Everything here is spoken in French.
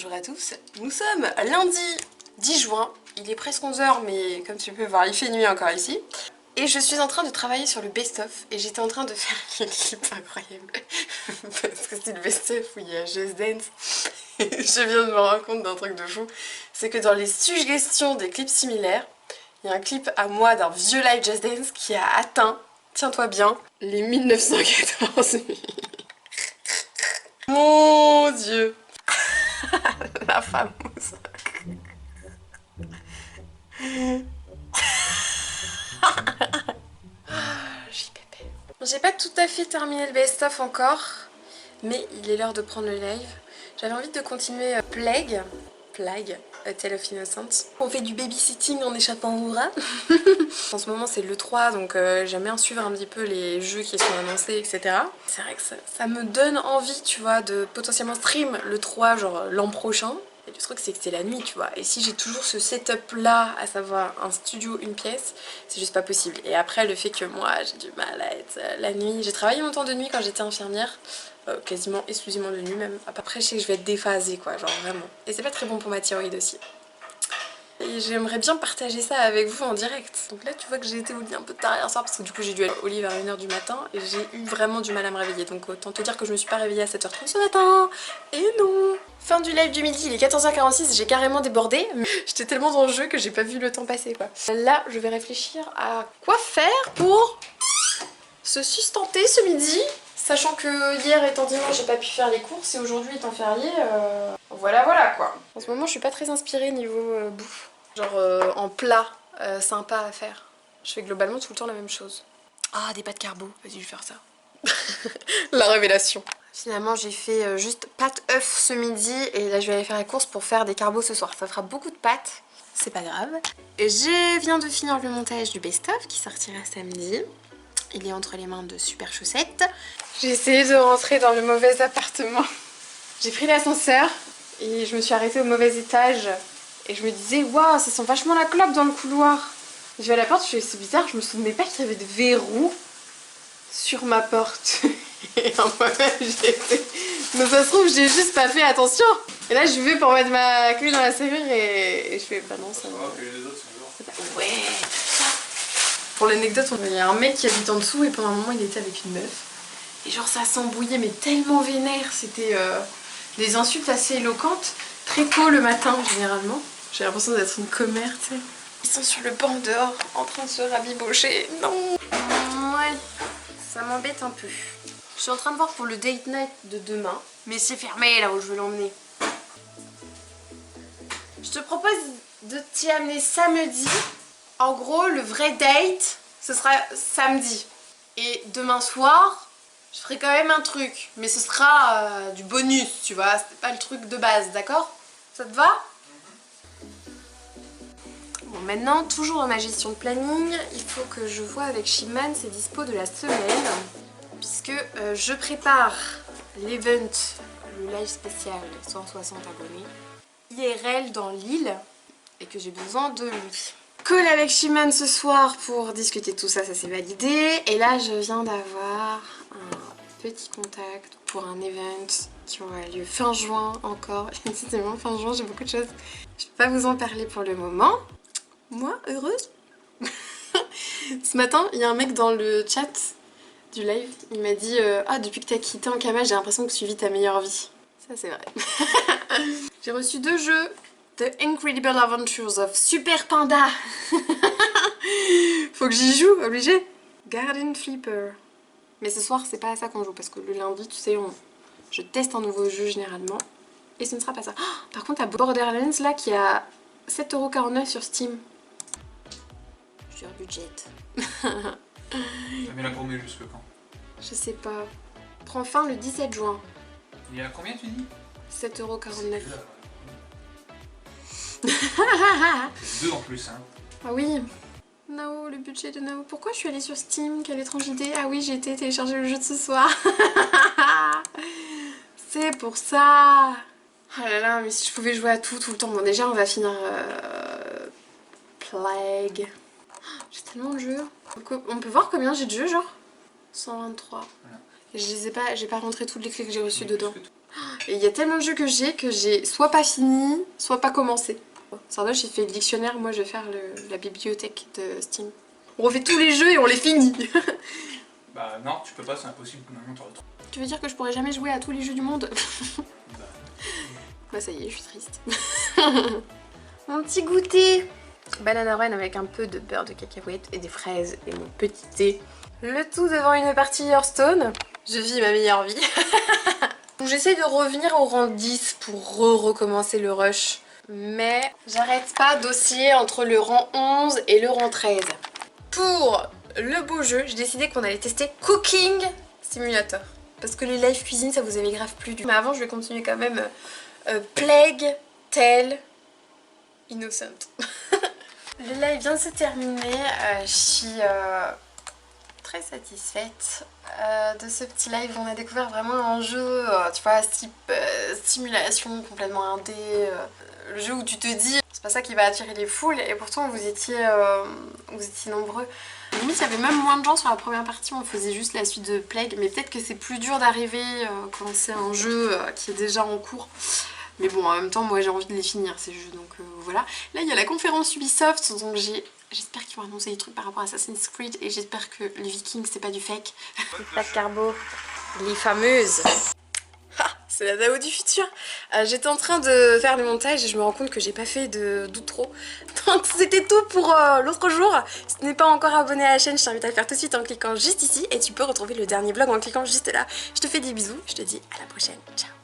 bonjour à tous. Nous sommes lundi 10 juin, il est presque 11h mais comme tu peux voir il fait nuit encore ici. Et je suis en train de travailler sur le best-of et j'étais en train de faire un clip incroyable parce que c'est le best-of où il y a Just Dance. Et je viens de me rendre compte d'un truc de fou, c'est que dans les suggestions des clips similaires, il y a un clip à moi d'un vieux live Just Dance qui a atteint, tiens-toi bien, les 1914 000. Mon Dieu. La fameuse. JPP. J'ai pas tout à fait terminé le best-of encore, mais il est l'heure de prendre le live. J'avais envie de continuer Plague, A Tale of Innocence. On fait du babysitting en échappant au rat. En ce moment c'est l'E3 donc j'aime bien suivre un petit peu les jeux qui sont annoncés etc. C'est vrai que ça me donne envie tu vois de potentiellement stream l'E3 genre l'an prochain. Et le truc c'est que c'est la nuit tu vois, et si j'ai toujours ce setup là, à savoir un studio, une pièce, c'est juste pas possible. Et après le fait que moi j'ai du mal à être la nuit, j'ai travaillé longtemps de nuit quand j'étais infirmière, quasiment exclusivement de nuit même, après je sais que je vais être déphasée quoi, genre vraiment. Et c'est pas très bon pour ma thyroïde aussi. Et j'aimerais bien partager ça avec vous en direct. Donc là tu vois que j'ai été au lit un peu tard hier soir parce que du coup j'ai dû aller au lit vers 1h du matin et j'ai eu vraiment du mal à me réveiller. Donc autant te dire que je me suis pas réveillée à 7h30 ce matin. Et non. Fin du live du midi, il est 14h46, j'ai carrément débordé. J'étais tellement dans le jeu que j'ai pas vu le temps passer quoi. Là je vais réfléchir à quoi faire pour se sustenter ce midi. Sachant que hier étant dimanche j'ai pas pu faire les courses et aujourd'hui étant férié, voilà quoi. En ce moment je suis pas très inspirée niveau bouffe. Genre en plat sympa à faire. Je fais globalement tout le temps la même chose. Ah des pâtes carbo, vas-y je vais faire ça. La révélation. Finalement j'ai fait juste pâtes œufs ce midi et là je vais aller faire la course pour faire des carbos ce soir. Ça fera beaucoup de pâtes, c'est pas grave. Et je viens de finir le montage du best-of qui sortira samedi. Il est entre les mains de Super Chaussettes. J'ai essayé de rentrer dans le mauvais appartement. J'ai pris l'ascenseur et je me suis arrêtée au mauvais étage. Et je me disais, waouh, ça sent vachement la clope dans le couloir. Je vais à la porte, je fais, c'est bizarre, je me souvenais pas qu'il y avait de verrou sur ma porte. Et en fait, j'ai fait... Mais ça se trouve, j'ai juste pas fait attention. Et là, je vais pour mettre ma clé dans la serrure et je fais, bah non, ça va. Ouais. Pour l'anecdote, il y a un mec qui habite en dessous et pendant un moment, il était avec une meuf. Et genre, ça s'embrouillait, mais tellement vénère. C'était des insultes assez éloquentes. Très tôt le matin, généralement. J'ai l'impression d'être une commère, tu sais. Ils sont sur le banc dehors, en train de se rabibocher. Non. Ouais, ça m'embête un peu. Je suis en train de voir pour le date night de demain. Mais c'est fermé là où je veux l'emmener. Je te propose de t'y amener samedi. En gros, le vrai date, ce sera samedi. Et demain soir, je ferai quand même un truc. Mais ce sera du bonus, tu vois. C'est pas le truc de base, d'accord? Ça te va? Bon, maintenant, toujours dans ma gestion de planning, il faut que je vois avec Shiman ses dispos de la semaine. Puisque je prépare l'event, le live spécial 160 abonnés, IRL dans Lille, et que j'ai besoin de lui. Call avec Shiman ce soir pour discuter de tout ça, ça s'est validé. Et là, je viens d'avoir un petit contact pour un event qui aura lieu fin juin encore. Décidément, fin juin, j'ai beaucoup de choses. Je peux pas vous en parler pour le moment. Moi, heureuse. Ce matin, il y a un mec dans le chat du live, il m'a dit ah, depuis que t'as quitté Ankama, j'ai l'impression que tu vis ta meilleure vie. Ça, c'est vrai. J'ai reçu 2 jeux. The Incredible Adventures of Super Panda. Faut que j'y joue, obligé. Garden Flipper. Mais ce soir, c'est pas à ça qu'on joue parce que le lundi, tu sais, je teste un nouveau jeu généralement. Et ce ne sera pas ça. Oh, par contre, t'as Borderlands là qui a 7,49€ sur Steam. Sur budget. Ça met la gourmet jusque quand? Je sais pas. Prends fin le 17 juin. Il y a combien tu dis? 7,49€. C'est 2 en plus hein. Ah oui. Nao, le budget de Nao. Pourquoi je suis allée sur Steam? Quelle étrange idée. Ah oui, j'ai été télécharger le jeu de ce soir. C'est pour ça. Oh là là, mais si je pouvais jouer à tout le temps. Bon déjà on va finir Plague. J'ai tellement de jeux. On peut voir combien j'ai de jeux genre 123. Voilà. Et je les ai pas, j'ai pas rentré toutes les clés que j'ai reçues dedans. Et il y a tellement de jeux que j'ai soit pas fini, soit pas commencé. Sardoche il fait le dictionnaire, moi je vais faire la bibliothèque de Steam. On refait tous les jeux et on les finit. Bah non, tu peux pas, c'est impossible. Maintenant t'auras trop. Tu veux dire que je pourrais jamais jouer à tous les jeux du monde? Bah, Bah ça y est, je suis triste. Mon petit goûter. Banana Run avec un peu de beurre de cacahuète et des fraises et mon petit thé. Le tout devant une partie Hearthstone. Je vis ma meilleure vie. Donc j'essaie de revenir au rang 10 pour recommencer le rush. Mais j'arrête pas d'osciller entre le rang 11 et le rang 13. Pour le beau jeu, j'ai décidé qu'on allait tester Cooking Simulator. Parce que les live cuisine, ça vous avait grave plu. Mais avant, je vais continuer quand même Plague Tale Innocent. Le live vient de se terminer. Je suis très satisfaite de ce petit live. On a découvert vraiment un jeu, tu vois, type simulation complètement indé. Le jeu où tu te dis, c'est pas ça qui va attirer les foules, et pourtant vous étiez nombreux. Limite, il y avait même moins de gens sur la première partie, on faisait juste la suite de Plague, mais peut-être que c'est plus dur d'arriver quand c'est un jeu qui est déjà en cours. Mais bon, en même temps, moi j'ai envie de les finir ces jeux, donc voilà. Là, il y a la conférence Ubisoft, donc j'espère qu'ils vont annoncer des trucs par rapport à Assassin's Creed, et j'espère que les Vikings, c'est pas du fake. Les plaques carbo, les fameuses. C'est la Dao du futur. J'étais en train de faire le montage et je me rends compte que j'ai pas fait d'outro. Donc c'était tout pour l'autre jour. Si tu n'es pas encore abonné à la chaîne, je t'invite à le faire tout de suite en cliquant juste ici. Et tu peux retrouver le dernier vlog en cliquant juste là. Je te fais des bisous, je te dis à la prochaine. Ciao.